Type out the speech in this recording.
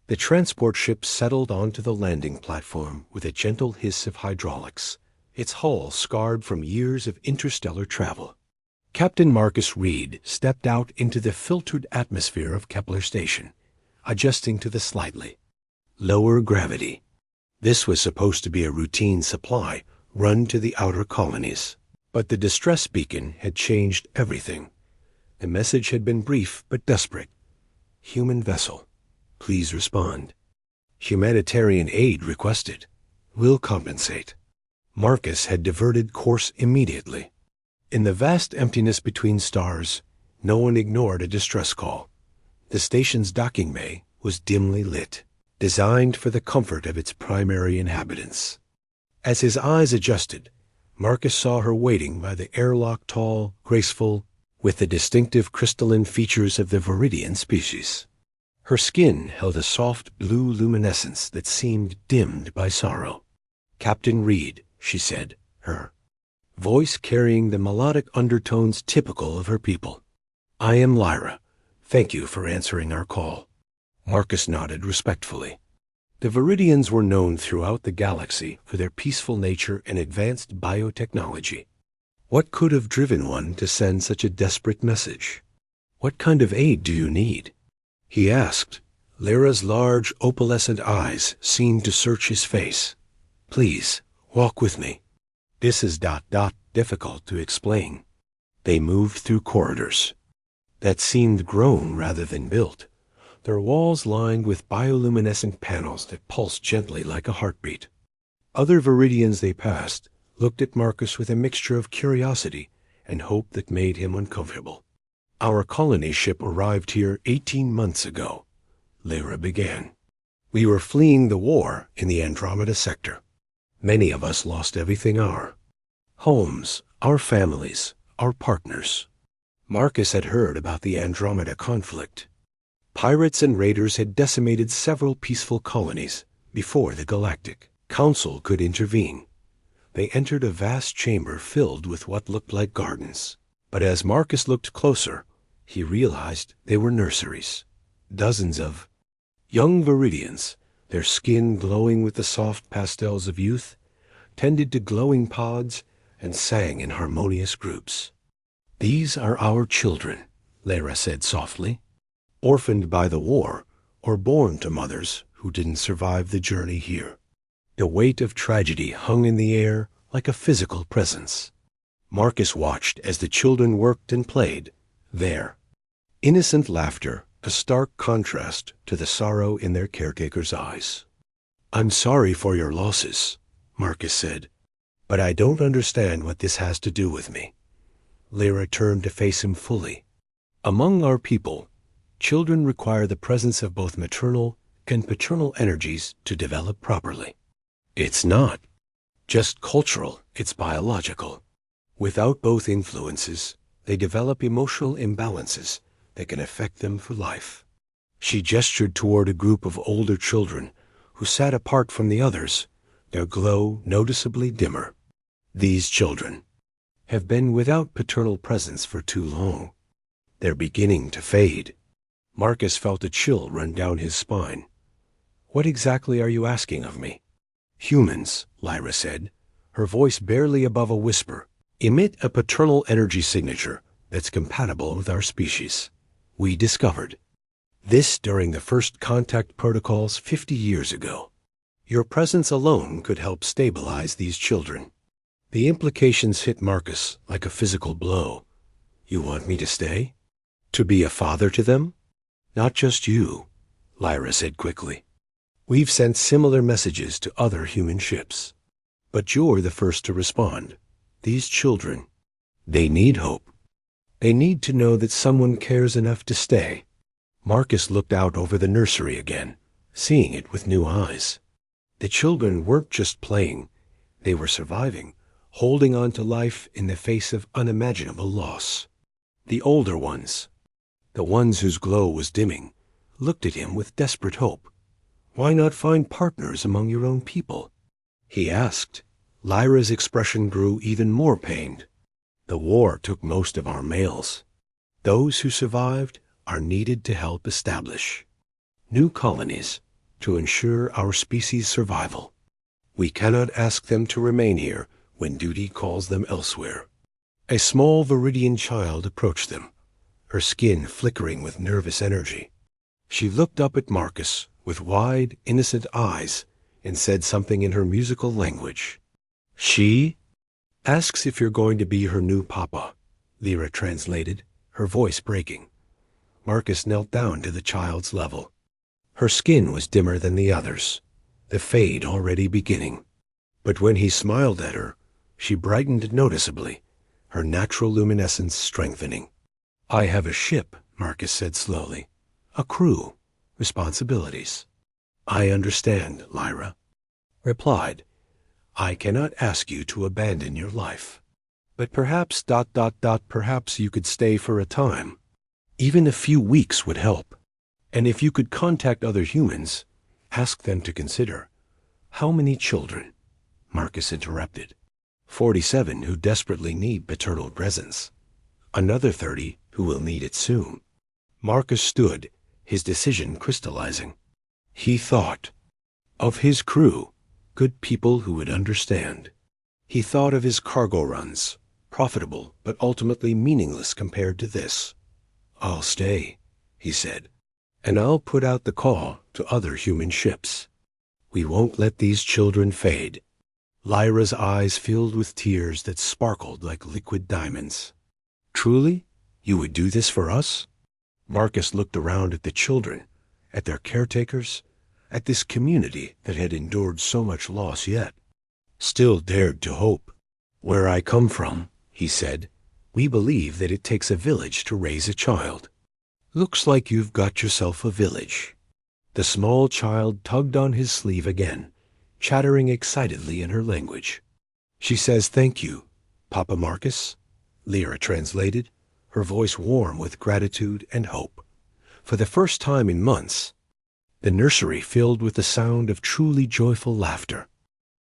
The transport ship settled onto the landing platform with a gentle hiss of hydraulics, its hull scarred from years of interstellar travel. Captain Marcus Reed stepped out into the filtered atmosphere of Kepler Station, adjusting to the slightly lower gravity. This was supposed to be a routine supply run to the outer colonies. But the distress beacon had changed everything. The message had been brief but desperate. Human vessel, please respond. Humanitarian aid requested. Will compensate. Marcus had diverted course immediately. In the vast emptiness between stars, no one ignored a distress call. The station's docking bay was dimly lit, designed for the comfort of its primary inhabitants. As his eyes adjusted, Marcus saw her waiting by the airlock, tall, graceful, with the distinctive crystalline features of the Viridian species. Her skin held a soft blue luminescence that seemed dimmed by sorrow. "Captain Reed," she said, her voice carrying the melodic undertones typical of her people. "I am Lyra. Thank you for answering our call." Marcus nodded respectfully. The Viridians were known throughout the galaxy for their peaceful nature and advanced biotechnology. What could have driven one to send such a desperate message? "What kind of aid do you need?" he asked. Lyra's large, opalescent eyes seemed to search his face. "Please, walk with me. This is difficult to explain." They moved through corridors that seemed grown rather than built, their walls lined with bioluminescent panels that pulsed gently like a heartbeat. Other Viridians they passed looked at Marcus with a mixture of curiosity and hope that made him uncomfortable. "Our colony ship arrived here 18 months ago," Lyra began. "We were fleeing the war in the Andromeda sector. Many of us lost everything, our homes, our families, our partners." Marcus had heard about the Andromeda conflict. Pirates and raiders had decimated several peaceful colonies before the Galactic Council could intervene. They entered a vast chamber filled with what looked like gardens. But as Marcus looked closer, he realized they were nurseries. Dozens of young Viridians, their skin glowing with the soft pastels of youth, tended to glowing pods and sang in harmonious groups. "These are our children," Lyra said softly. "Orphaned by the war or born to mothers who didn't survive the journey here." The weight of tragedy hung in the air like a physical presence. Marcus watched as the children worked and played there. Innocent laughter, a stark contrast to the sorrow in their caretaker's eyes. "I'm sorry for your losses," Marcus said, "but I don't understand what this has to do with me." Lyra turned to face him fully. "Among our people, children require the presence of both maternal and paternal energies to develop properly. It's not just cultural, it's biological. Without both influences, they develop emotional imbalances that can affect them for life." She gestured toward a group of older children who sat apart from the others, their glow noticeably dimmer. "These children have been without paternal presence for too long. They're beginning to fade." Marcus felt a chill run down his spine. "What exactly are you asking of me?" "Humans," Lyra said, her voice barely above a whisper, "emit a paternal energy signature that's compatible with our species. We discovered this during the first contact protocols 50 years ago. Your presence alone could help stabilize these children." The implications hit Marcus like a physical blow. "You want me to stay? To be a father to them?" "Not just you," Lyra said quickly. "We've sent similar messages to other human ships. But you're the first to respond. These children, they need hope. They need to know that someone cares enough to stay." Marcus looked out over the nursery again, seeing it with new eyes. The children weren't just playing. They were surviving, holding on to life in the face of unimaginable loss. The older ones, the ones whose glow was dimming, looked at him with desperate hope. "Why not find partners among your own people?" he asked. Lyra's expression grew even more pained. "The war took most of our males. Those who survived are needed to help establish new colonies to ensure our species' survival. We cannot ask them to remain here when duty calls them elsewhere. A small Viridian child approached them, her skin flickering with nervous energy. She looked up at Marcus with wide, innocent eyes and said something in her musical language. She asks if you're going to be her new papa, Lyra translated, her voice breaking. Marcus knelt down to the child's level. Her skin was dimmer than the others, the fade already beginning. But when he smiled at her, she brightened noticeably, her natural luminescence strengthening. I have a ship, Marcus said slowly. A crew, responsibilities. I understand, Lyra replied. I cannot ask you to abandon your life. But perhaps ... perhaps you could stay for a time. Even a few weeks would help. And if you could contact other humans, ask them to consider. How many children? Marcus interrupted. 47 who desperately need paternal presence. Another 30 who will need it soon. Marcus stood, his decision crystallizing. He thought of his crew, good people who would understand. He thought of his cargo runs, profitable but ultimately meaningless compared to this. I'll stay, he said, and I'll put out the call to other human ships. We won't let these children fade. Lyra's eyes filled with tears that sparkled like liquid diamonds. Truly, you would do this for us? Marcus looked around at the children, at their caretakers, at this community that had endured so much loss yet. Still dared to hope. Where I come from, he said, we believe that it takes a village to raise a child. Looks like you've got yourself a village. The small child tugged on his sleeve again, chattering excitedly in her language. She says thank you, Papa Marcus, Lyra translated, her voice warm with gratitude and hope. For the first time in months, the nursery filled with the sound of truly joyful laughter.